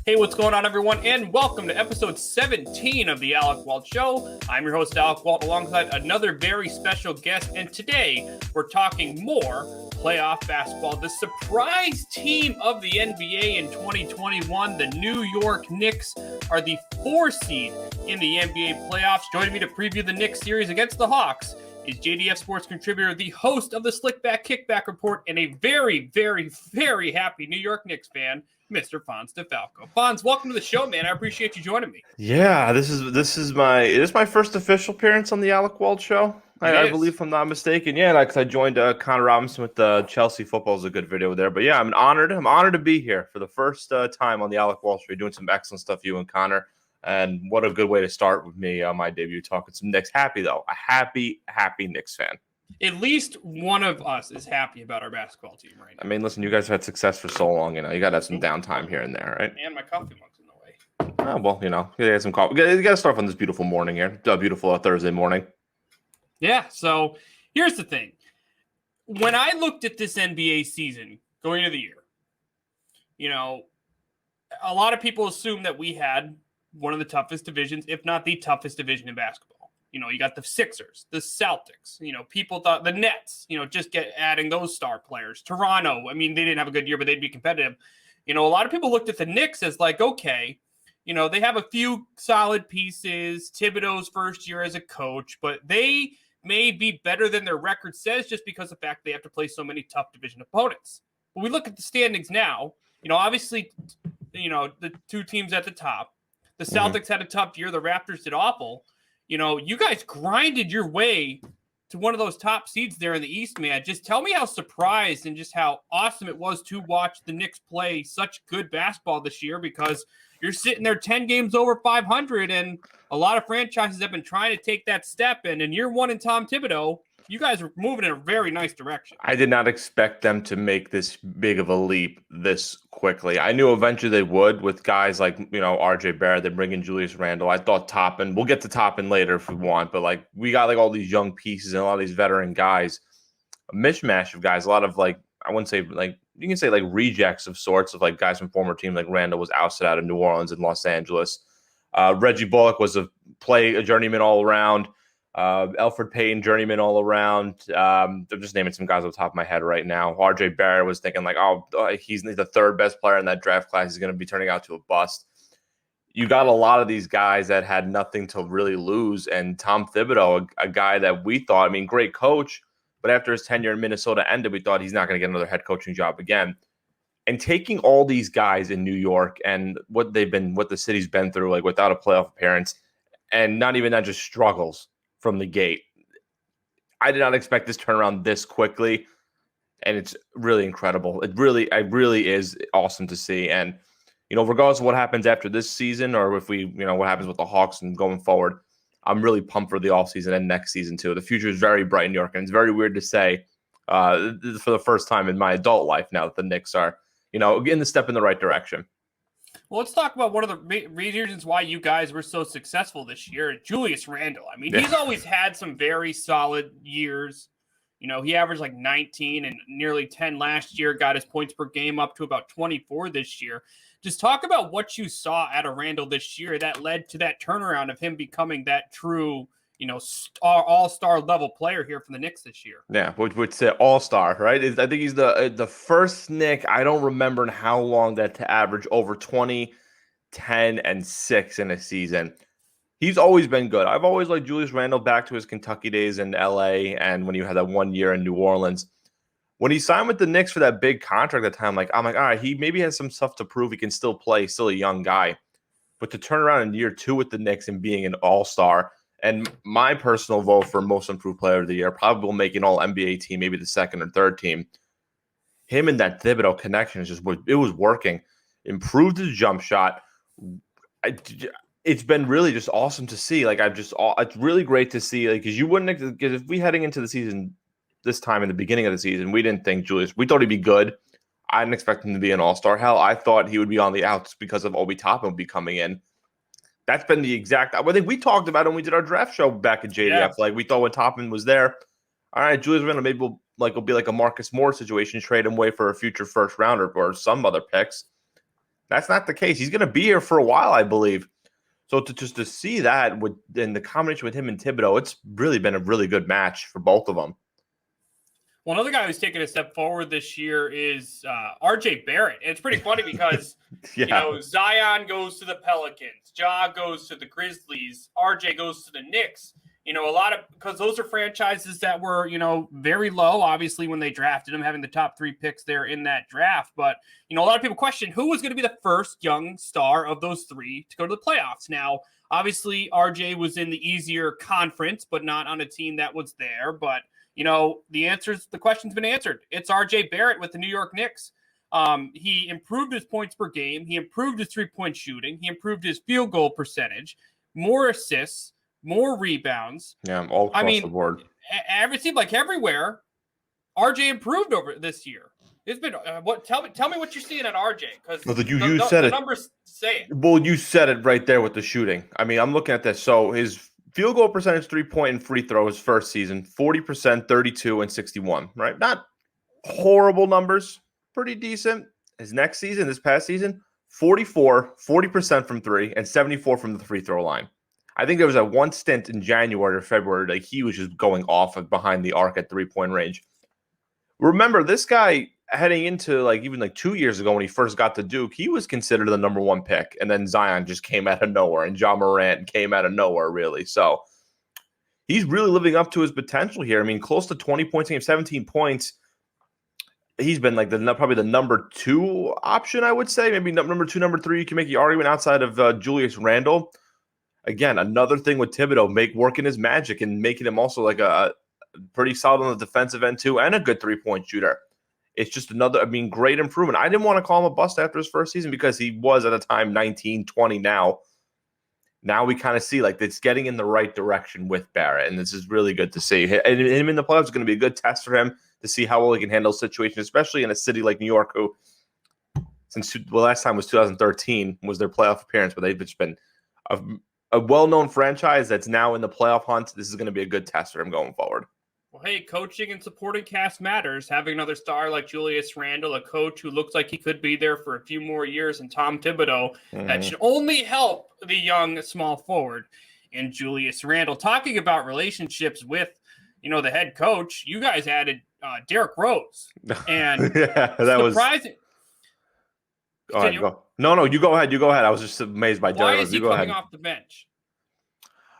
Hey, what's going on, everyone, and welcome to episode 17 of the Alec Walt Show. I'm your host, Alec Walt, alongside another very special guest, and today we're talking more playoff basketball. The surprise team of the NBA in 2021, the New York Knicks, are the 4 seed in the NBA playoffs. Joining me to preview the Knicks series against the Hawks is JDF Sports contributor, the host of the Slickback Kickback Report, and a very, very, very happy New York Knicks fan, Mr. Alfonso De Falco. Fonz, welcome to the show, man. I appreciate you joining me. Yeah, it is my first official appearance on the Alec Walt Show. I believe, if I'm not mistaken. Yeah, because I joined Connor Robinson with Chelsea Football. Is a good video there. But yeah, I'm honored to be here for the first time on the Alec Walt Show. You're doing some excellent stuff, you and Connor. And what a good way to start with me on my debut talking some Knicks. Happy though, a happy Knicks fan. At least one of us is happy about our basketball team right now. I mean, listen, you guys have had success for so long. You got to have some downtime here and there, right? And my coffee mug's in the way. Oh, well, you got to have some coffee. You got to start on this beautiful morning here. A beautiful Thursday morning. Yeah, so here's the thing. When I looked at this NBA season going into the year, a lot of people assume that we had one of the toughest divisions, if not the toughest division in basketball. You got the Sixers, the Celtics, people thought the Nets, just adding those star players. Toronto, I mean, they didn't have a good year, but they'd be competitive. A lot of people looked at the Knicks as like, okay, they have a few solid pieces, Thibodeau's first year as a coach, but they may be better than their record says just because of the fact they have to play so many tough division opponents. But we look at the standings now, obviously, the two teams at the top, the Celtics had a tough year. The Raptors did awful. You guys grinded your way to one of those top seeds there in the East, man. Just tell me how surprised and just how awesome it was to watch the Knicks play such good basketball this year, because you're sitting there 10 games over 500, and a lot of franchises have been trying to take that step. And in year one in Tom Thibodeau, you guys are moving in a very nice direction. I did not expect them to make this big of a leap this quickly. I knew eventually they would, with guys like, RJ Barrett. They bring in Julius Randle. I thought Toppin, we'll get to Toppin later if we want, but we got all these young pieces and a lot of these veteran guys, a mishmash of guys, a lot of I wouldn't say you can say rejects of sorts of guys from former teams. Like Randle was ousted out of New Orleans and Los Angeles. Reggie Bullock was a journeyman all around. Elfrid Payton, journeyman all around. I'm just naming some guys off the top of my head right now. RJ Barrett was thinking he's the third best player in that draft class. He's going to be turning out to a bust. You got a lot of these guys that had nothing to really lose. And Tom Thibodeau, a guy that we thought, great coach, but after his tenure in Minnesota ended, we thought he's not going to get another head coaching job again. And taking all these guys in New York and what the city's been through, without a playoff appearance, and not even that, just struggles from the gate. I did not expect this turnaround this quickly, and it's really incredible. It really is awesome to see. And regardless of what happens after this season, or if we, what happens with the Hawks and going forward, I'm really pumped for the offseason and next season too. The future is very bright in New York, and it's very weird to say for the first time in my adult life now that the Knicks are, getting the step in the right direction. Well, let's talk about one of the reasons why you guys were so successful this year, Julius Randle. He's always had some very solid years. He averaged 19 and nearly 10 last year, got his points per game up to about 24 this year. Just talk about what you saw out of Randle this year that led to that turnaround of him becoming that true, all-star level player here for the Knicks this year. Yeah, which say all-star, right? I think he's the first Knick. I don't remember in how long that to average over 20, 10, and 6 in a season. He's always been good. I've always liked Julius Randle back to his Kentucky days in LA, and when you had that 1 year in New Orleans. When he signed with the Knicks for that big contract at the time, I'm like, all right, he maybe has some stuff to prove. He can still play, still a young guy. But to turn around in year 2 with the Knicks and being an all-star, and my personal vote for most improved player of the year, probably will make an all-NBA team, maybe the second or third team. Him and that Thibodeau connection it was working. Improved his jump shot. It's been really just awesome to see. It's really great to see. Because you wouldn't, because if we heading into the season this time in the beginning of the season, we didn't think we thought he'd be good. I didn't expect him to be an all-star. Hell, I thought he would be on the outs because of Obi Toppin would be coming in. That's been the exact. I think we talked about it when we did our draft show back at JDF. Yeah. We thought when Toppin was there, all right, Julius Randle maybe it'll be like a Marcus Moore situation, trade him away for a future first rounder or some other picks. That's not the case. He's going to be here for a while, I believe. So to see that in the combination with him and Thibodeau, it's really been a really good match for both of them. Well, another guy who's taken a step forward this year is RJ Barrett. And it's pretty funny because, Zion goes to the Pelicans, Ja goes to the Grizzlies, RJ goes to the Knicks. Because those are franchises that were, very low, obviously, when they drafted him, having the top 3 picks there in that draft. But, a lot of people question who was going to be the first young star of those 3 to go to the playoffs. Now, obviously, RJ was in the easier conference, but not on a team that was there. But, the question's been answered. It's RJ Barrett with the New York Knicks. He improved his points per game. He improved his 3-point shooting. He improved his field goal percentage, more assists, more rebounds. Yeah, all across the board. It seemed like everywhere, RJ improved over this year. It's been Tell me what you're seeing at RJ, because you said the it. numbers say it. Well, you said it right there with the shooting. I mean, I'm looking at this. So his field goal percentage, 3-point and free throw his first season, 40%, 32, and 61. Right, not horrible numbers, pretty decent. His next season, this past season, 44, 40% from 3, and 74 from the free throw line. I think there was one stint in January or February, like he was just going off of behind the arc at 3-point range. Remember, this guy heading into even 2 years ago when he first got to Duke, he was considered the number 1 pick, and then Zion just came out of nowhere, and Ja Morant came out of nowhere, really. So he's really living up to his potential here. I mean, close to 20 points a game, 17 points. He's been probably the number 2 option, I would say. Maybe number 2, number 3. You can make the argument outside of Julius Randle. Again, another thing with Thibodeau, working his magic and making him also a pretty solid on the defensive end too, and a good 3-point shooter. It's just another, great improvement. I didn't want to call him a bust after his first season because he was at the time 19, 20 now. Now we kind of see it's getting in the right direction with Barrett, and this is really good to see. And him in the playoffs is going to be a good test for him to see how well he can handle situations, especially in a city like New York, who, since the last time was 2013, was their playoff appearance, but they've just been a well-known franchise that's now in the playoff hunt. This is going to be a good test for him going forward. Well, hey, coaching and supporting cast matters. Having another star like Julius Randle, a coach who looks like he could be there for a few more years, and Tom Thibodeau, that should only help the young small forward in Julius Randle. Talking about relationships with, the head coach, you guys added Derrick Rose. And yeah, that was surprising. Go. No, you go ahead. You go ahead. I was just amazed by Derrick Rose. Why is he coming off the bench?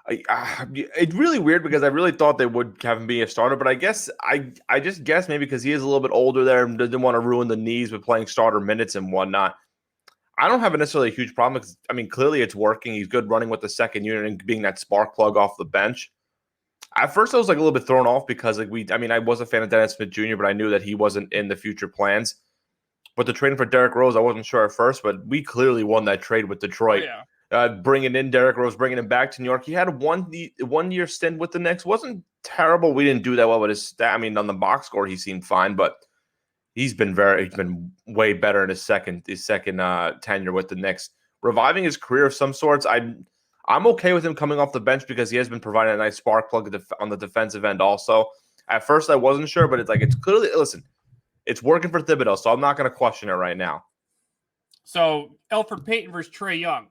It's really weird because I really thought they would have him be a starter, but I guess I just guess maybe because he is a little bit older there and didn't want to ruin the knees with playing starter minutes and whatnot. I don't have necessarily a huge problem because, clearly it's working. He's good running with the second unit and being that spark plug off the bench. At first, I was a little bit thrown off because I was a fan of Dennis Smith Jr., but I knew that he wasn't in the future plans. But the trading for Derrick Rose, I wasn't sure at first, but we clearly won that trade with Detroit. Oh, yeah. Bringing in Derrick Rose, bringing him back to New York. He had a 1 year stint with the Knicks. Wasn't terrible. We didn't do that well with his stat. On the box score, he seemed fine, but he's been way better in his second tenure with the Knicks. Reviving his career of some sorts. I'm okay with him coming off the bench because he has been providing a nice spark plug on the defensive end also. At first, I wasn't sure, but it's clearly, listen, it's working for Thibodeau, so I'm not going to question it right now. So, Elfrid Payton versus Trae Young.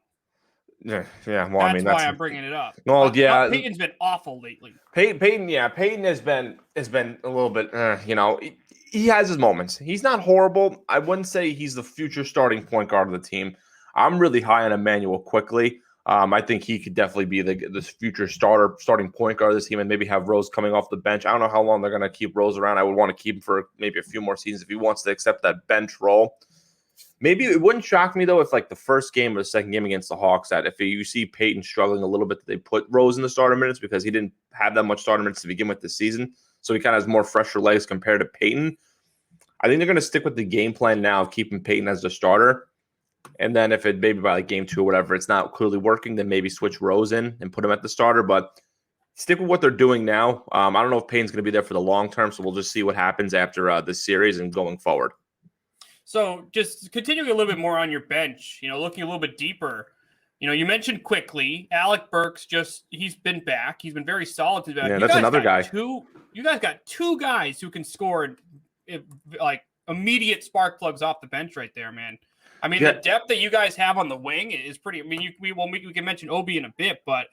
Yeah. Well, that's why I'm bringing it up. Well, yeah, Payton's been awful lately. Payton has been a little bit. He has his moments. He's not horrible. I wouldn't say he's the future starting point guard of the team. I'm really high on Emmanuel Quickly. I think he could definitely be the future starting point guard of this team, and maybe have Rose coming off the bench. I don't know how long they're going to keep Rose around. I would want to keep him for maybe a few more seasons if he wants to accept that bench role. Maybe it wouldn't shock me, though, if the first game or the second game against the Hawks, that if you see Payton struggling a little bit, that they put Rose in the starter minutes because he didn't have that much starter minutes to begin with this season. So he kind of has more fresher legs compared to Payton. I think they're going to stick with the game plan now of keeping Payton as the starter. And then if it maybe by game 2 or whatever, it's not clearly working, then maybe switch Rose in and put him at the starter. But stick with what they're doing now. I don't know if Payton's going to be there for the long term, so we'll just see what happens after this series and going forward. So just continuing a little bit more on your bench, looking a little bit deeper, you mentioned Quickly, Alec Burks, he's been back. He's been very solid today. Yeah, that's another guy. You guys got 2 guys who can score immediate spark plugs off the bench right there, man. I mean, the depth that you guys have on the wing is pretty. I mean, we can mention Obi in a bit, but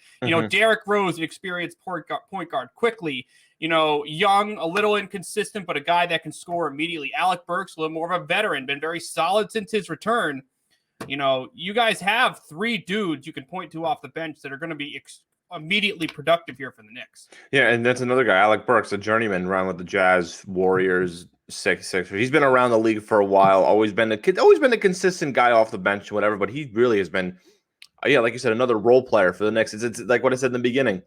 Derrick Rose, an experienced point guard, quickly. Young, a little inconsistent, but a guy that can score immediately. Alec Burks, a little more of a veteran, been very solid since his return. You guys have 3 dudes you can point to off the bench that are going to be immediately productive here for the Knicks. Yeah, and that's another guy, Alec Burks, a journeyman around with the Jazz, Warriors, Sixers. He's been around the league for a while. Always been a consistent guy off the bench, whatever. But he really has been, like you said, another role player for the Knicks. It's like what I said in the beginning,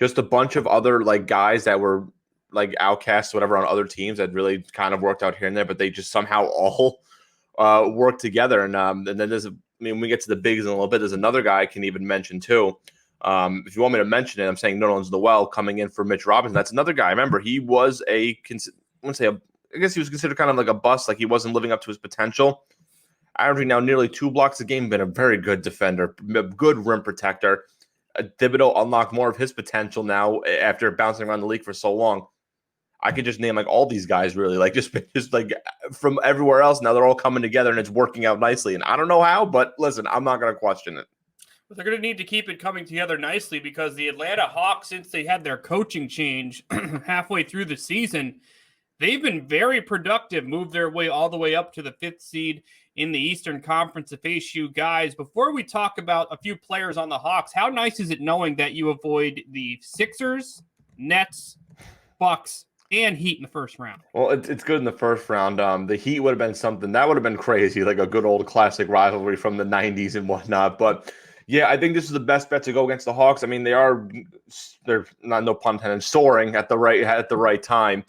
just a bunch of other like guys that were like outcasts, whatever, on other teams that really kind of worked out here and there, but they just somehow all work together. And then when we get to the bigs in a little bit, there's another guy I can even mention too. If you want me to mention it, I'm saying Nerlens Noel coming in for Mitch Robinson. That's another guy. Remember, he was I guess he was considered kind of like a bust, like he wasn't living up to his potential. Averaging now nearly 2 blocks a game, been a very good defender, a good rim protector. Thibodeau unlocked more of his potential now after bouncing around the league for so long. I could just name like all these guys really, like just like from everywhere else. Now they're all coming together and it's working out nicely. And I don't know how, but listen, I'm not going to question it. But they're going to need to keep it coming together nicely because the Atlanta Hawks, since they had their coaching change halfway through the season, they've been very productive, moved their way all the way up to the 5th seed in the Eastern Conference to face you guys. Before we talk about a few players on the Hawks, how nice is it knowing that you avoid the Sixers, Nets, Bucks, and Heat in the first round? Well, it's good in the first round. The Heat would have been something that would have been crazy, like a good old classic rivalry from the 90s and whatnot. But yeah, I think this is the best bet to go against the Hawks. I mean, they're not, no pun intended, soaring at the right time.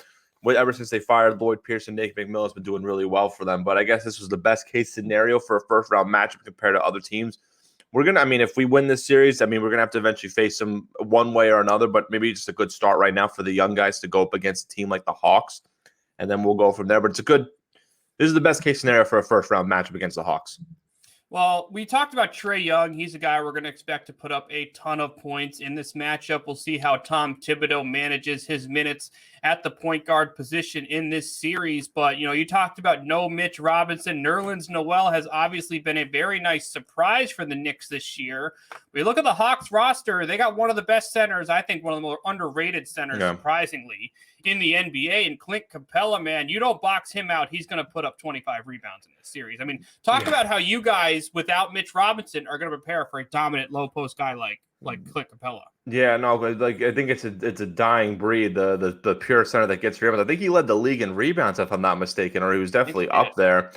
Ever since they fired Lloyd Pierce and Nate McMillan's been doing really well for them. But I guess this was the best case scenario for a first round matchup compared to other teams. If we win this series, we're going to have to eventually face them one way or another, but maybe just a good start right now for the young guys to go up against a team like the Hawks, and then we'll go from there. But this is the best case scenario for a first round matchup against the Hawks. Well, we talked about Trae Young. He's a guy we're going to expect to put up a ton of points in this matchup. We'll see how Tom Thibodeau manages his minutes at the point guard position in this series. But, you talked about no Mitch Robinson. Nerlens Noel has obviously been a very nice surprise for the Knicks this year. We look at the Hawks roster. They got one of the best centers, I think one of the more underrated centers, surprisingly, in the NBA. And Clint Capella, man, you don't box him out, he's going to put up 25 rebounds in this series. Talk about how you guys, without Mitch Robinson, are going to prepare for a dominant low post guy like Clint Capella. Yeah, no, like I think it's a dying breed, the pure center that gets rebounds. I think he led the league in rebounds, if I'm not mistaken, or he was definitely up there.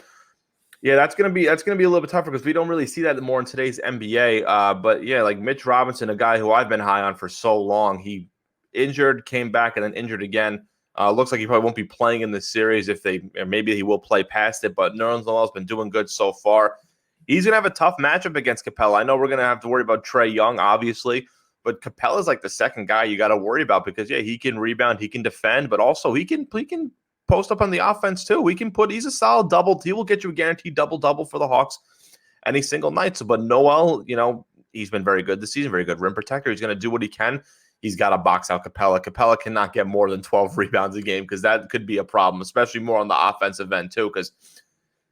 Yeah, that's gonna be a little bit tougher because we don't really see that more in today's NBA. But yeah, like Mitch Robinson, a guy who I've been high on for so long, he injured, came back, and then injured again. Looks like he probably won't be playing in this series maybe he will play past it. But Nerlens Noel's been doing good so far. He's going to have a tough matchup against Capella. I know we're going to have to worry about Trae Young, obviously, but Capella's like the second guy you got to worry about because, yeah, he can rebound, he can defend, but also he can post up on the offense too. He's a solid double. He will get you a guaranteed double-double for the Hawks any single night. But Noel, he's been very good this season, very good rim protector. He's going to do what he can. He's got to box out Capella. Capella cannot get more than 12 rebounds a game because that could be a problem, especially more on the offensive end too because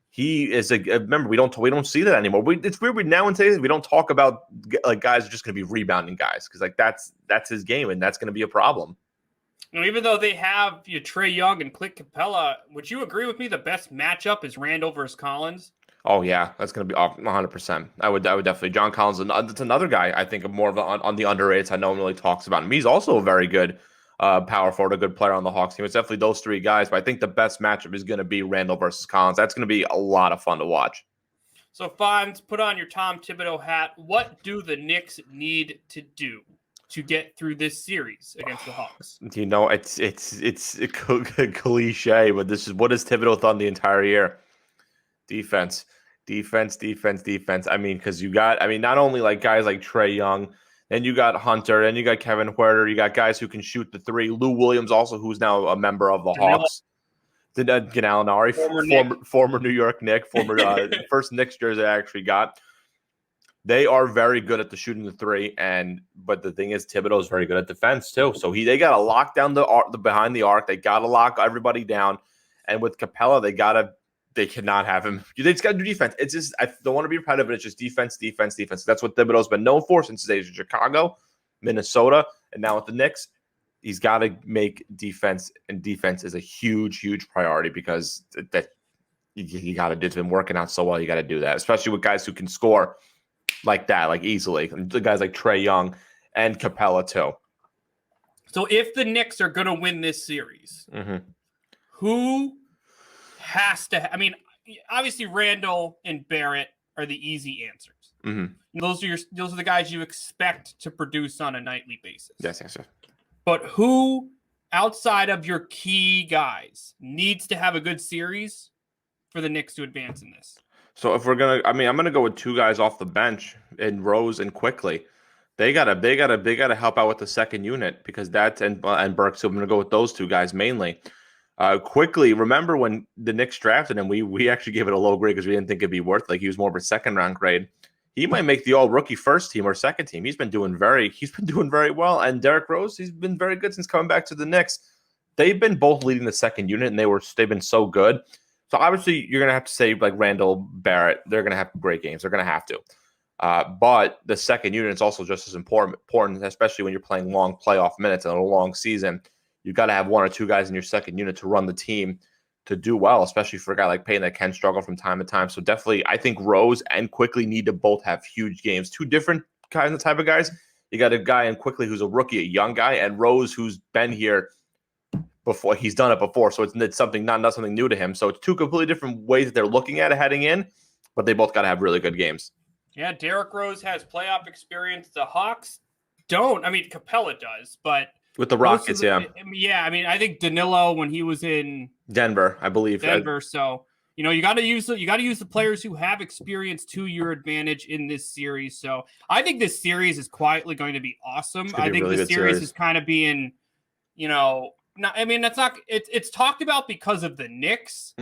he is remember, we don't see that anymore. It's weird nowadays we don't talk about like guys are just going to be rebounding guys because like that's his game and that's going to be a problem. Even though they have Trae Young and Clint Capella, would you agree with me the best matchup is Randle versus Collins? Oh yeah, that's going to be 100%. I would definitely. John Collins, it's another guy I think more of on the underrated. I know one really talks about him. He's also a very good power forward, a good player on the Hawks team. It's definitely those 3 guys, but I think the best matchup is going to be Randle versus Collins. That's going to be a lot of fun to watch. So, Fonz, put on your Tom Thibodeau hat. What do the Knicks need to do to get through this series against the Hawks? It's a cliche, but this is what has Thibodeau done the entire year? Defense. Because you got, not only like guys like Trae Young, then you got Hunter, then you got Kevin Huerter, you got guys who can shoot the 3. Lou Williams also, who's now a member of the Hawks. Gallinari, former New York Knick, first Knicks jersey I actually got. They are very good at the shooting the 3, but the thing is, Thibodeau is very good at defense too. So they got to lock down the behind the arc. They got to lock everybody down, and with Capella, they got to they cannot have him. They just got to do defense. It's just, I don't want to be repetitive, but it's just defense. That's what Thibodeau's been known for since his days in Chicago, Minnesota, and now with the Knicks. He's got to make defense, and defense is a huge priority because that you got to do. It's been working out so well. You got to do that, especially with guys who can score like that, like easily. The guys like Trae Young and Capella too. So if the Knicks are going to win this series, who has to? I mean, obviously Randle and Barrett are the easy answers. Those are the guys you expect to produce on a nightly basis. Yes. But who outside of your key guys needs to have a good series for the Knicks to advance in this? So if we're gonna, I'm gonna go with two guys off the bench in Rose and Quickly. They gotta help out with the second unit because that's and Burke. So I'm gonna go with those two guys mainly. Quickly, remember when the Knicks drafted him? We actually gave it a low grade because we didn't think it'd be worth. Like he was more of a second round grade. He might make the all rookie first team or second team. He's been doing very well. And Derrick Rose, he's been very good since coming back to the Knicks. They've been both leading the second unit, and they've been so good. So obviously, you're gonna have to say like Randle, Barrett, they're gonna have great games. They're gonna have to. But the second unit is also just as important, especially when you're playing long playoff minutes and a long season. You got to have one or two guys in your second unit to run the team to do well, especially for a guy like Payne that can struggle from time to time. So definitely, I think Rose and Quickly need to both have huge games. Two different kinds of type of guys. You got a guy in Quickly who's a rookie, a young guy, and Rose who's been here before. He's done it before, so it's something not something new to him. So it's two completely different ways that they're looking at it heading in, but they both got to have really good games. Yeah, Derrick Rose has playoff experience. The Hawks don't. I mean, Capella does, but with the Rockets, yeah. I mean, I think Danilo when he was in Denver, I believe. So you got to use the players who have experience to your advantage in this series. So I think this series is quietly going to be awesome. I think the series is kind of being, it's talked about because of the Knicks,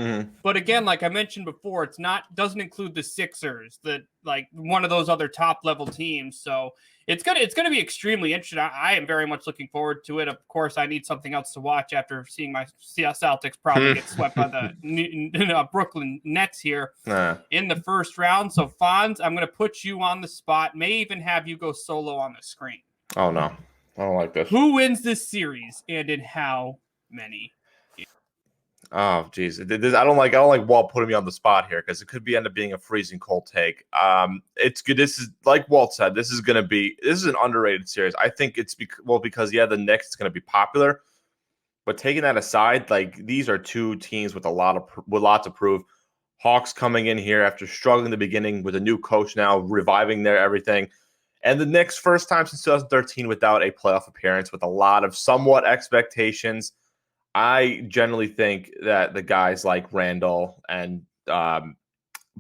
but again, like I mentioned before, doesn't include the Sixers, like one of those other top level teams. So it's gonna be extremely interesting. I am very much looking forward to it. Of course, I need something else to watch after seeing my Celtics probably get swept by the Brooklyn Nets here in the first round. So Fonz, I'm gonna put you on the spot. May even have you go solo on the screen. Oh no. I don't like this. Who wins this series and in how many? Oh, geez. I don't like Walt putting me on the spot here because it could end up being a freezing cold take. It's good. This is like Walt said. This is an underrated series. I think it's because the Knicks is going to be popular. But taking that aside, like these are two teams with a lot to prove. Hawks coming in here after struggling in the beginning with a new coach now, reviving their everything. And the Knicks, first time since 2013 without a playoff appearance, with a lot of somewhat expectations. I generally think that the guys like Randle and Barrett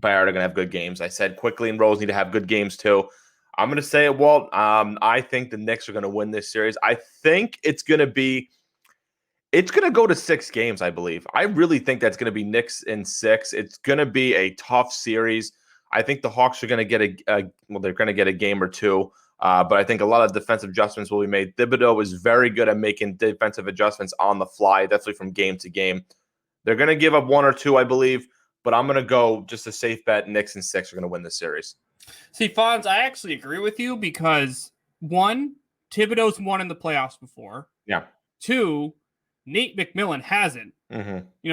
are going to have good games. I said Quickly and Rose need to have good games too. I'm going to say it, Walt. I think the Knicks are going to win this series. I think it's going to go to 6 games, I believe. I really think that's going to be Knicks in 6. It's going to be a tough series. I think the Hawks are going to get they're going to get a game or two. But I think a lot of defensive adjustments will be made. Thibodeau is very good at making defensive adjustments on the fly, definitely from game to game. They're going to give up 1 or 2, I believe, but I'm going to go just a safe bet. Knicks in 6 are going to win this series. See, Fonz, I actually agree with you because 1, Thibodeau's won in the playoffs before. Yeah. 2, Nate McMillan hasn't.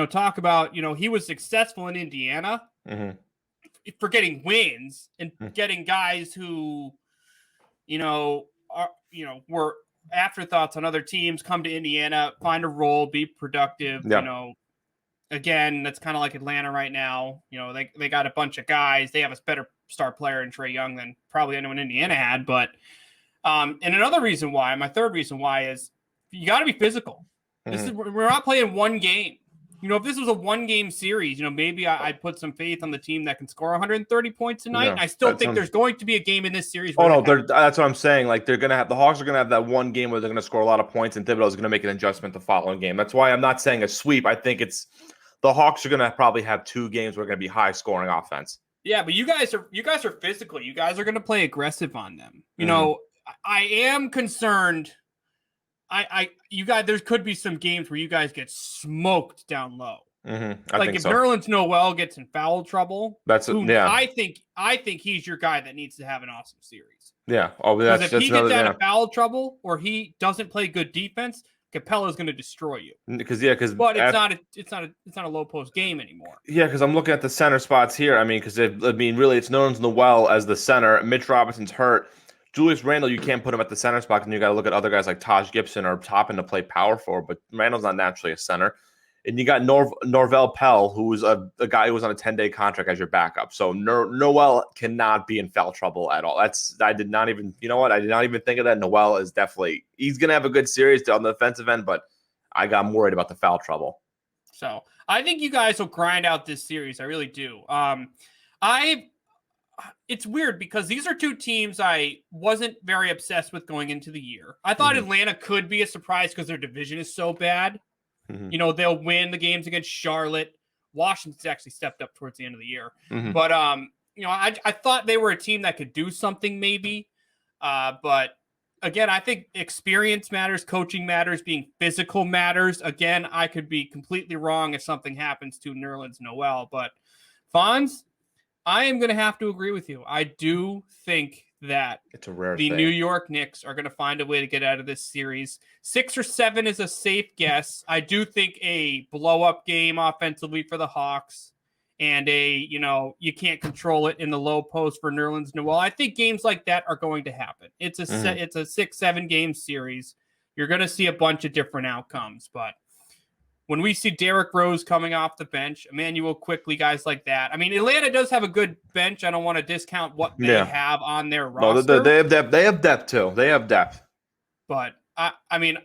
Talk about, he was successful in Indiana for getting wins and getting guys who were afterthoughts on other teams, come to Indiana, find a role, be productive. Yep. Again, that's kind of like Atlanta right now. They got a bunch of guys. They have a better star player in Trae Young than probably anyone Indiana had. But and another reason why, my third reason why is you got to be physical. We're not playing one game. If this was a 1-game series, maybe I'd put some faith on the team that can score 130 points tonight. Yeah, I still think there's going to be a game in this series. That's what I'm saying. Like the Hawks are going to have that one game where they're going to score a lot of points, and Thibodeau is going to make an adjustment the following game. That's why I'm not saying a sweep. I think it's the Hawks are going to probably have 2 games where they're going to be high scoring offense. Yeah, but you guys are physical. You guys are going to play aggressive on them. I am concerned. You guys, there could be some games where you guys get smoked down low. I think if so. Nerlens Noel gets in foul trouble, Yeah. I think he's your guy that needs to have an awesome series. Yeah. Oh, Because that's if he another. gets out of foul trouble or he doesn't play good defense, Capella's going to destroy you. But it's not a low post game anymore. Yeah, because I'm looking at the center spots here. I mean, really, it's Nerlens Noel as the center. Mitch Robinson's hurt. Julius Randle, you can't put him at the center spot, and you got to look at other guys like Taj Gibson or Toppin to play power forward. But Randle's not naturally a center. And you got Norvell Pell, who was a guy who was on a 10-day contract as your backup. So Noel cannot be in foul trouble at all. I did not even think of that. Noel is he's going to have a good series on the defensive end, but I got worried about the foul trouble. So I think you guys will grind out this series. I really do. It's weird because these are two teams I wasn't very obsessed with going into the year. I thought Atlanta could be a surprise because their division is so bad. They'll win the games against Charlotte. Washington's actually stepped up towards the end of the year. But, I thought they were a team that could do something maybe. But again, I think experience matters, coaching matters, being physical matters. Again, I could be completely wrong if something happens to Nerlens Noel. But Fonz, I am going to have to agree with you. I do think that it's a rare the thing. New York Knicks are going to find a way to get out of this series. 6 or 7 is a safe guess. I do think a blow-up game offensively for the Hawks and you can't control it in the low post for Nerlens Noel. I think games like that are going to happen. It's a 6-7 game series. You're going to see a bunch of different outcomes, but when we see Derrick Rose coming off the bench, Emmanuel Quickly, guys like that. I mean, Atlanta does have a good bench. I don't want to discount what they have on their roster. No, they have depth. They have depth too. They have depth. But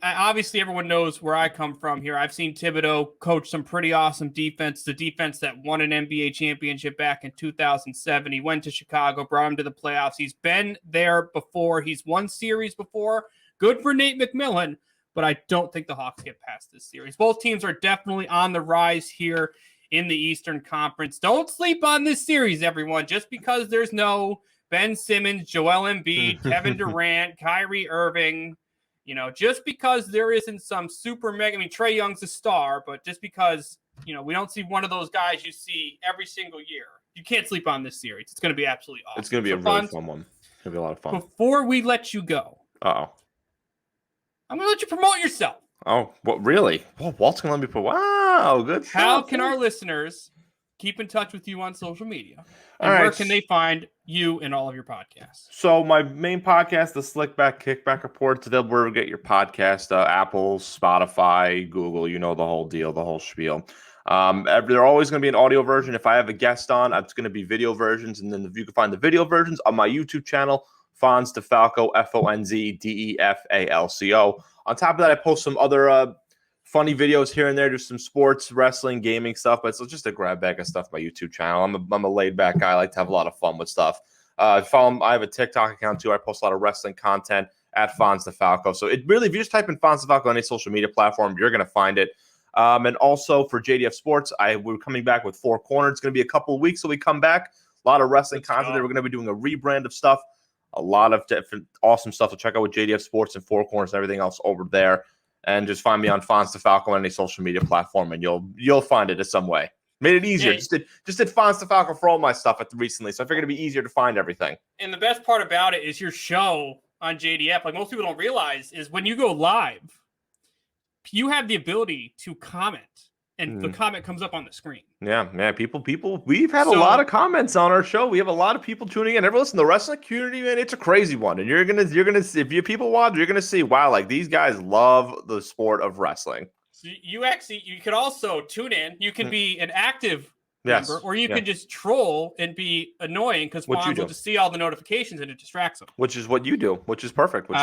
obviously everyone knows where I come from here. I've seen Thibodeau coach some pretty awesome defense. The defense that won an NBA championship back in 2007. He went to Chicago, brought him to the playoffs. He's been there before. He's won series before. Good for Nate McMillan. But I don't think the Hawks get past this series. Both teams are definitely on the rise here in the Eastern Conference. Don't sleep on this series, everyone. Just because there's no Ben Simmons, Joel Embiid, Kevin Durant, Kyrie Irving, just because there isn't some super mega. I mean, Trae Young's a star, but just because, we don't see one of those guys you see every single year, you can't sleep on this series. It's going to be absolutely awesome. It's going to be a really fun one. It's going to be a lot of fun. Before we let you go. Uh-oh. I'm going to let you promote yourself. Oh, what, really? Well, Walt's going to let me promote. Wow, good stuff. How can our listeners keep in touch with you on social media? And where can they find you and all of your podcasts? So my main podcast, the Slickback Kickback Report, that's where we get your podcast, Apple, Spotify, Google, the whole deal, the whole spiel. They're always going to be an audio version. If I have a guest on, it's going to be video versions. And then you can find the video versions on my YouTube channel, Fonz De Falco, FONZDEFALCO. On top of that, I post some other funny videos here and there, just some sports, wrestling, gaming stuff. But it's just a grab bag of stuff on my YouTube channel. I'm a laid back guy. I like to have a lot of fun with stuff. Follow. I have a TikTok account too. I post a lot of wrestling content at Fonz De Falco. So it really, if you just type in Fonz De Falco on any social media platform, you're going to find it. And also for JDF Sports, we're coming back with Four Corners. It's going to be a couple of weeks till we come back. A lot of wrestling content. We're going to be doing a rebrand of stuff. A lot of different awesome stuff to check out with JDF Sports and Four Corners and everything else over there. And just find me on Fonz De Falco on any social media platform, and you'll find it in some way. Made it easier. Yeah. Just did Fonz De Falco for all my stuff recently, so I figured it'd be easier to find everything. And the best part about it is your show on JDF, like most people don't realize, is when you go live, you have the ability to comment, and the comment comes up on the screen. Yeah, man. People. We've had a lot of comments on our show. We have a lot of people tuning in. Listen, the wrestling community, man, it's a crazy one. And you're gonna see, if you people watch, you're gonna see, wow, like these guys love the sport of wrestling. So you could also tune in. You can be an active member, or you can just troll and be annoying because Fonz will just see all the notifications and it distracts them. Which is what you do, which is perfect. Which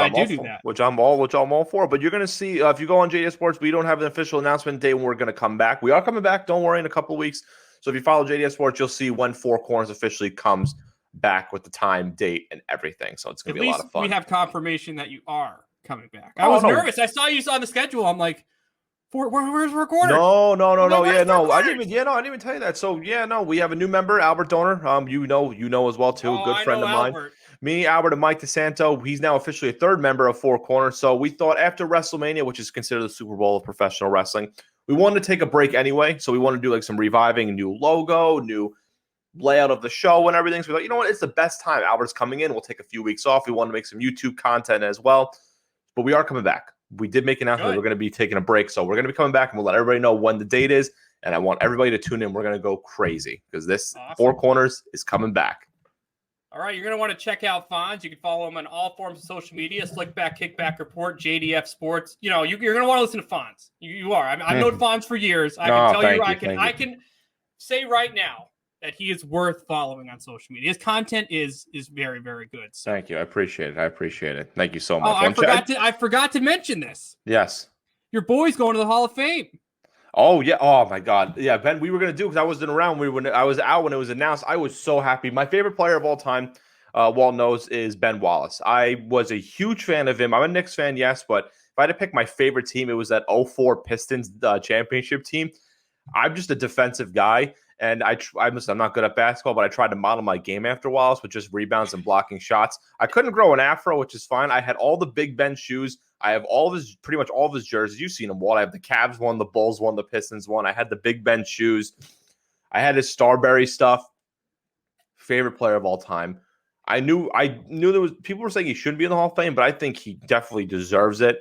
I'm all for. But you're going to see if you go on JDS Sports, we don't have an official announcement date when we're going to come back. We are coming back. Don't worry, in a couple of weeks. So if you follow JDS Sports, you'll see when Four Corners officially comes back with the time, date, and everything. So it's going to be a lot of fun. We have confirmation that you are coming back. I was nervous. I saw you on the schedule. I'm like, where's Recorder? No. I didn't even tell you that. So we have a new member, Albert Donor. You know as well too. Good friend of mine. Albert. Me, Albert, and Mike DeSanto. He's now officially a third member of Four Corners. So we thought after WrestleMania, which is considered the Super Bowl of professional wrestling, we wanted to take a break anyway. So we want to do like some reviving, a new logo, new layout of the show and everything. So we thought, you know what? It's the best time. Albert's coming in. We'll take a few weeks off. We want to make some YouTube content as well. But we are coming back. We did make an announcement that we're going to be taking a break. So we're going to be coming back, and we'll let everybody know when the date is. And I want everybody to tune in. We're going to go crazy because this Four Corners is coming back. All right, you're going to want to check out Fonz. You can follow him on all forms of social media, Slickback, Kickback Report, JDF Sports. You know, you're going to want to listen to Fonz. You are. I've known Fonz for years. I can tell you, I can say right now that he is worth following on social media. His content is very, very good. So. Thank you. I appreciate it. Thank you so much. Oh, I forgot to mention this. Yes. Your boy's going to the Hall of Fame. Oh, yeah. Oh, my God. Yeah, Ben, we were going to do it because I wasn't around. I was out when it was announced. I was so happy. My favorite player of all time, Walt knows, is Ben Wallace. I was a huge fan of him. I'm a Knicks fan, yes, but if I had to pick my favorite team, it was that 04 Pistons championship team. I'm just a defensive guy, and I'm not good at basketball, but I tried to model my game after Wallace with just rebounds and blocking shots. I couldn't grow an afro, which is fine. I had all the Big Ben shoes. I have pretty much all of his jerseys. You've seen them, Walt. I have the Cavs one, the Bulls one, the Pistons one. I had the Big Ben shoes. I had his Starberry stuff. Favorite player of all time. I knew there was people were saying he shouldn't be in the Hall of Fame, but I think he definitely deserves it.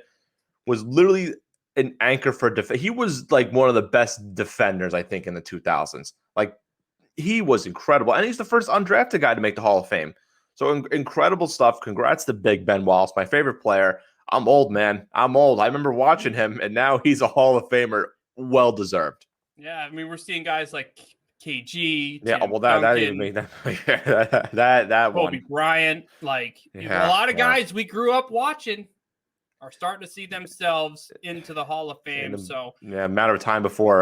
Was literally an anchor for defense. He was like one of the best defenders, I think, in the 2000s. Like, he was incredible. And he's the first undrafted guy to make the Hall of Fame. So incredible stuff. Congrats to Big Ben Wallace, my favorite player. I'm old, man. I'm old. I remember watching him, and now he's a Hall of Famer. Well deserved. Yeah, I mean, we're seeing guys like KG. Yeah, well, that even made that Kobe Bryant. Like, a lot of guys we grew up watching are starting to see themselves into the Hall of Fame. A matter of time before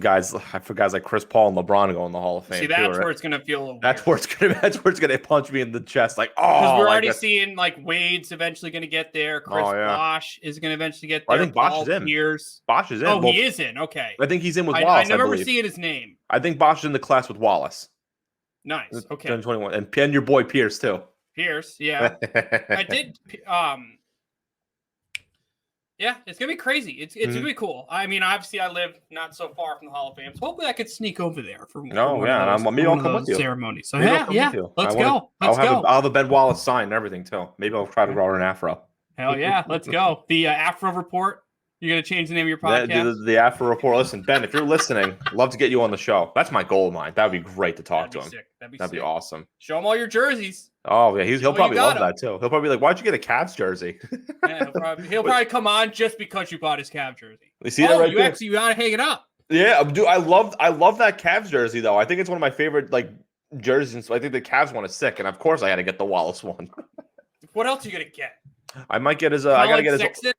guys like Chris Paul and LeBron go in the Hall of Fame. See, that's where it's going to feel a little weird. That's where it's going to punch me in the chest. Like, because we're already seeing like Wade's eventually going to get there. Chris Bosh is going to eventually get there. I think Bosh is in. Bosh is in. Oh, he is in. Okay. I think he's in with Wallace. I remember seeing his name. I think Bosh is in the class with Wallace. Nice. Okay. 2021, and your boy Pierce too. Pierce, yeah. I did. Yeah, it's gonna be crazy. It's gonna be cool. I mean, obviously, I live not so far from the Hall of Fame, so hopefully, I could sneak over there for one I'll come with you. Ceremony. So yeah, let's go. I'll have a Ben Wallace sign and everything too. Maybe I'll try to grow an afro. Hell yeah, let's go. The Afro Report. You're gonna change the name of your podcast. The Afro Report. Listen, Ben, if you're listening, love to get you on the show. That's my goal of mine. That'd be great to talk to him. That'd be awesome. Show him all your jerseys. Oh yeah, he'll probably love that too. He'll probably be like, "Why'd you get a Cavs jersey?" Yeah, he'll probably come on just because you bought his Cavs jersey. You see that right there? You gotta hang it up. Yeah, dude, I love that Cavs jersey though. I think it's one of my favorite jerseys. I think the Cavs one is sick, and of course I had to get the Wallace one. What else are you gonna get? I might get his. I gotta get his.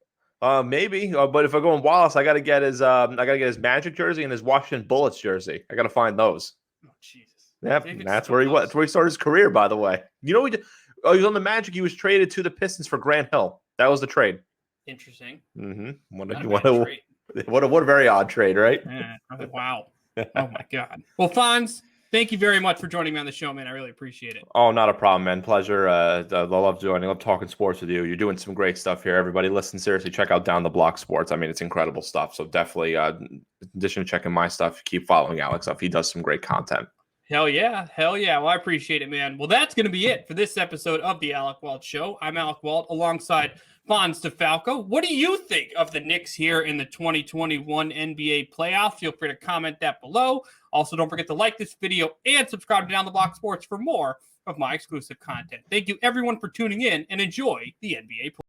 Maybe, but if I go in Wallace, I gotta get his. I gotta get his Magic jersey and his Washington Bullets jersey. I gotta find those. Oh Jesus! Yeah, that's where he was. That's where he started his career, by the way. You know, he was on the Magic. He was traded to the Pistons for Grant Hill. That was the trade. Interesting. Mm-hmm. What a very odd trade, right? Yeah. Wow. Oh my God. Well, Fonz, thank you very much for joining me on the show, man. I really appreciate it. Oh, not a problem, man. Pleasure. I love joining. I love talking sports with you. You're doing some great stuff here. Everybody, listen, seriously, check out Down the Block Sports. I mean, it's incredible stuff. So definitely, in addition to checking my stuff, keep following Alex stuff. He does some great content. Hell yeah. Well, I appreciate it, man. Well, that's going to be it for this episode of the Alec Walt Show. I'm Alec Walt alongside Alfonso De Falco. What do you think of the Knicks here in the 2021 NBA playoff? Feel free to comment that below. Also, don't forget to like this video and subscribe to Down the Block Sports for more of my exclusive content. Thank you, everyone, for tuning in, and enjoy the NBA play.